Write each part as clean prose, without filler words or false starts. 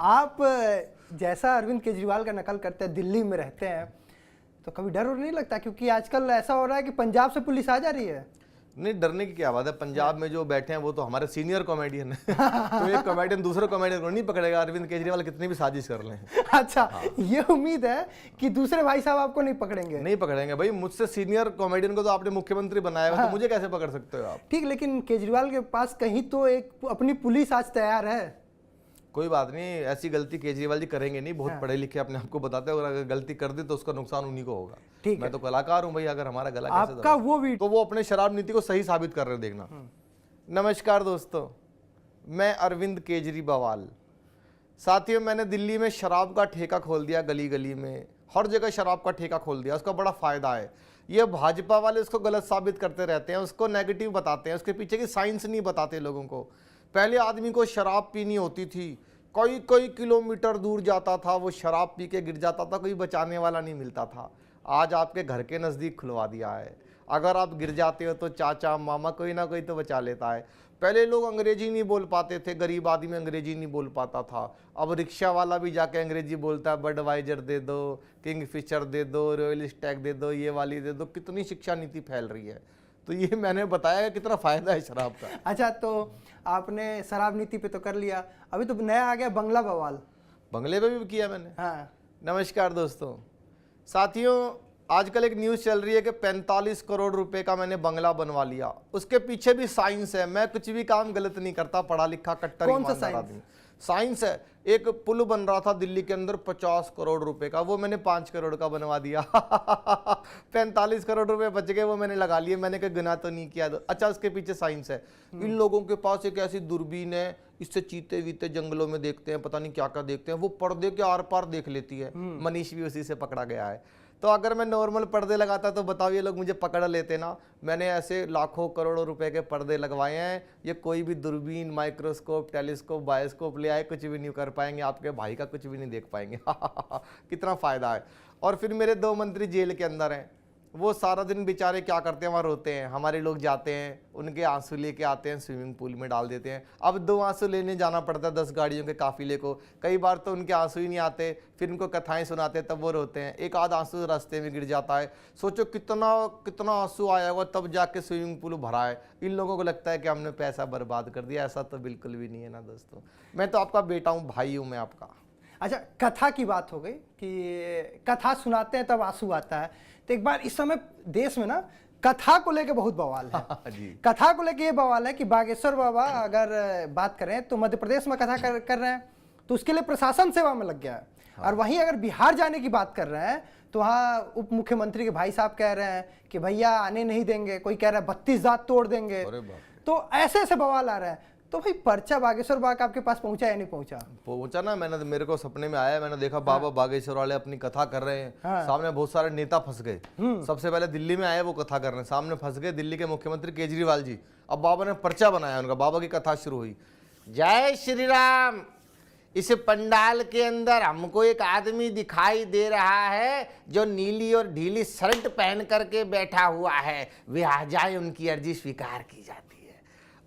आप जैसा अरविंद केजरीवाल का नकल करते हैं, दिल्ली में रहते हैं, तो कभी डर और नहीं लगता? क्योंकि आजकल ऐसा हो रहा है कि पंजाब से पुलिस आ जा रही है। नहीं, डरने की क्या बात है। पंजाब में जो बैठे हैं वो तो हमारे सीनियर कॉमेडियन है। तो एक कॉमेडियन दूसरे कॉमेडियन को नहीं पकड़ेगा, अरविंद केजरीवाल कितनी भी साजिश कर लें। अच्छा, ये उम्मीद है कि दूसरे भाई साहब आपको नहीं पकड़ेंगे? नहीं पकड़ेंगे भाई, मुझसे सीनियर कॉमेडियन को तो आपने मुख्यमंत्री बनाया हुआ, तो मुझे कैसे पकड़ सकते हो आप? ठीक, लेकिन केजरीवाल के पास कहीं तो एक अपनी पुलिस आज तैयार है। कोई बात नहीं, ऐसी गलती केजरीवाल जी करेंगे नहीं, बहुत पढ़े लिखे अपने आपको बताते हैं, और अगर गलती कर दी तो उसका नुकसान उन्हीं को होगा। ठीक मैं तो कलाकार हूं भाई, अगर हमारा गला कैसे आपका वो भी तो वो अपने शराब नीति को सही साबित कर रहे हैं, देखना। नमस्कार दोस्तों, मैं अरविंद केजरीवाल। साथियों, मैंने दिल्ली में शराब का ठेका खोल दिया, गली गली में हर जगह शराब का ठेका खोल दिया। उसका बड़ा फायदा है। ये भाजपा वाले उसको गलत साबित करते रहते हैं, उसको नेगेटिव बताते हैं, उसके पीछे की साइंस नहीं बताते लोगों को। पहले आदमी को शराब पीनी होती थी, कई कई किलोमीटर दूर जाता था, वो शराब पी के गिर जाता था, कोई बचाने वाला नहीं मिलता था। आज आपके घर के नज़दीक खुलवा दिया है। अगर आप गिर जाते हो तो चाचा मामा कोई ना कोई तो बचा लेता है। पहले लोग अंग्रेजी नहीं बोल पाते थे, गरीब आदमी अंग्रेजी नहीं बोल पाता था। अब रिक्शा वाला भी जाके अंग्रेजी बोलता है, बडवाइजर दे दो, किंगफिशर दे दो, रॉयल स्टैग दे दो, ये वाली दे दो। कितनी शिक्षा नीति फैल रही है। तो ये मैंने बताया कितना फायदा है शराब का। अच्छा, तो आपने शराब नीति पे तो कर लिया, अभी तो नया आ गया बंगला बवाल। बंगले पे भी किया मैंने। हाँ। नमस्कार दोस्तों, साथियों, आजकल एक न्यूज़ चल रही है कि 45 करोड़ रुपए का मैंने बंगला बनवा लिया। उसके पीछे भी साइंस है। मैं कुछ भी काम गलत नहीं करता, पढ़ा लिखा कट्टर ईमानदार आदमी। साइंस है। एक पुल बन रहा था दिल्ली के अंदर 50 करोड़ रुपए का, वो मैंने 5 करोड़ का बनवा दिया। 45 करोड़ रुपए बच गए, वो मैंने लगा लिए। मैंने कहा गुनाह तो नहीं किया। अच्छा, उसके पीछे साइंस है। इन लोगों के पास एक ऐसी दूरबीन है, इससे चीते वीते जंगलों में देखते हैं, पता नहीं क्या क्या देखते हैं, वो पर्दे के आर पार देख लेती है। मनीष भी उसी से पकड़ा गया है। तो अगर मैं नॉर्मल पर्दे लगाता तो बताओ ये लोग मुझे पकड़ लेते ना। मैंने ऐसे लाखों करोड़ों रुपए के पर्दे लगवाए हैं। ये कोई भी दूरबीन, माइक्रोस्कोप, टेलीस्कोप, बायोस्कोप ले आए, कुछ भी नहीं कर पाएंगे। आपके भाई का कुछ भी नहीं देख पाएंगे। कितना फायदा है। और फिर मेरे 2 मंत्री जेल के अंदर हैं। वो सारा दिन बेचारे क्या करते हैं, वहाँ रोते हैं। हमारे लोग जाते हैं, उनके आंसू लेके आते हैं, स्विमिंग पूल में डाल देते हैं। अब 2 आंसू लेने जाना पड़ता है 10 गाड़ियों के काफिले को। कई बार तो उनके आंसू ही नहीं आते, फिर उनको कथाएं सुनाते हैं, तब वो रोते हैं। एक आध आंसू रास्ते में गिर जाता है। सोचो कितना कितना आंसू आया होगा, तब जाके स्विमिंग पूल भरा है। इन लोगों को लगता है कि हमने पैसा बर्बाद कर दिया। ऐसा तो बिल्कुल भी नहीं है ना दोस्तों। मैं तो आपका बेटा हूँ, भाई हूँ मैं आपका। अच्छा, कथा की बात हो गई कि कथा सुनाते हैं तब आंसू आता है। तो एक बार इस समय देश में ना कथा को लेके बहुत बवाल है। जी। कथा को लेके ये बवाल है कि बागेश्वर बाबा अगर बात करें तो मध्य प्रदेश में कथा कर रहे हैं, तो उसके लिए प्रशासन सेवा में लग गया है। और वहीं अगर बिहार जाने की बात कर रहे हैं तो वहाँ उप मुख्यमंत्री के भाई साहब कह रहे हैं कि भैया आने नहीं देंगे, कोई कह रहा है 32 दांत तोड़ देंगे। तो ऐसे ऐसे बवाल आ रहे हैं। तो भाई पर्चा बागेश्वर बाबा का आपके पास पहुंचा या नहीं पहुंचा? पहुंचा ना। मैंने, मेरे को सपने में आया, मैंने देखा बाबा बागेश्वर वाले अपनी कथा कर रहे हैं। सामने बहुत सारे नेता फंस गए। सबसे पहले दिल्ली में आए, वो कथा कर रहे हैं, सामने फंस गए दिल्ली के मुख्यमंत्री केजरीवाल जी। अब बाबा ने पर्चा बनाया उनका, बाबा की कथा शुरू हुई। जय श्री राम। इस पंडाल के अंदर हमको एक आदमी दिखाई दे रहा है जो नीली और ढीली शर्ट पहन करके बैठा हुआ है। वे आ जाए, उनकी अर्जी स्वीकार की जाती है।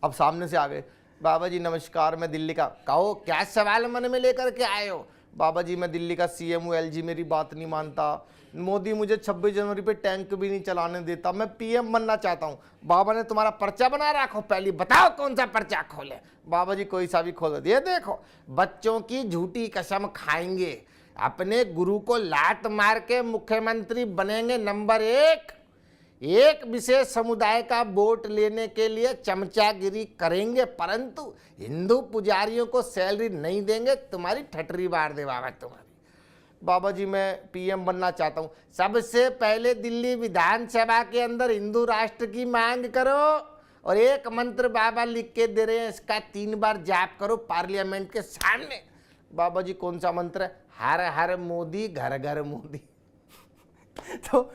अब सामने से आ गए, बाबा जी नमस्कार, मैं दिल्ली का। कहो क्या सवाल मन में लेकर के आए हो? बाबा जी मैं दिल्ली का सीएम हूँ, एलजी मेरी बात नहीं मानता, मोदी मुझे 26 जनवरी पे टैंक भी नहीं चलाने देता, मैं पीएम बनना चाहता हूँ। बाबा ने तुम्हारा पर्चा बना रखो, पहले बताओ कौन सा पर्चा खोले। बाबा जी कोई सा भी खोल दो। ये देखो, बच्चों की झूठी कसम खाएंगे, अपने गुरु को लात मार के मुख्यमंत्री बनेंगे नंबर 1। एक विशेष समुदाय का वोट लेने के लिए चमचागिरी करेंगे, परंतु हिंदू पुजारियों को सैलरी नहीं देंगे। तुम्हारी ठटरी बार दे बाबा तुम्हारी। बाबा जी मैं पीएम बनना चाहता हूं। सबसे पहले दिल्ली विधानसभा के अंदर हिंदू राष्ट्र की मांग करो, और एक मंत्र बाबा लिख के दे रहे हैं, इसका 3 बार जाप करो पार्लियामेंट के सामने। बाबा जी कौन सा मंत्र है? हर हर मोदी, घर घर मोदी। तो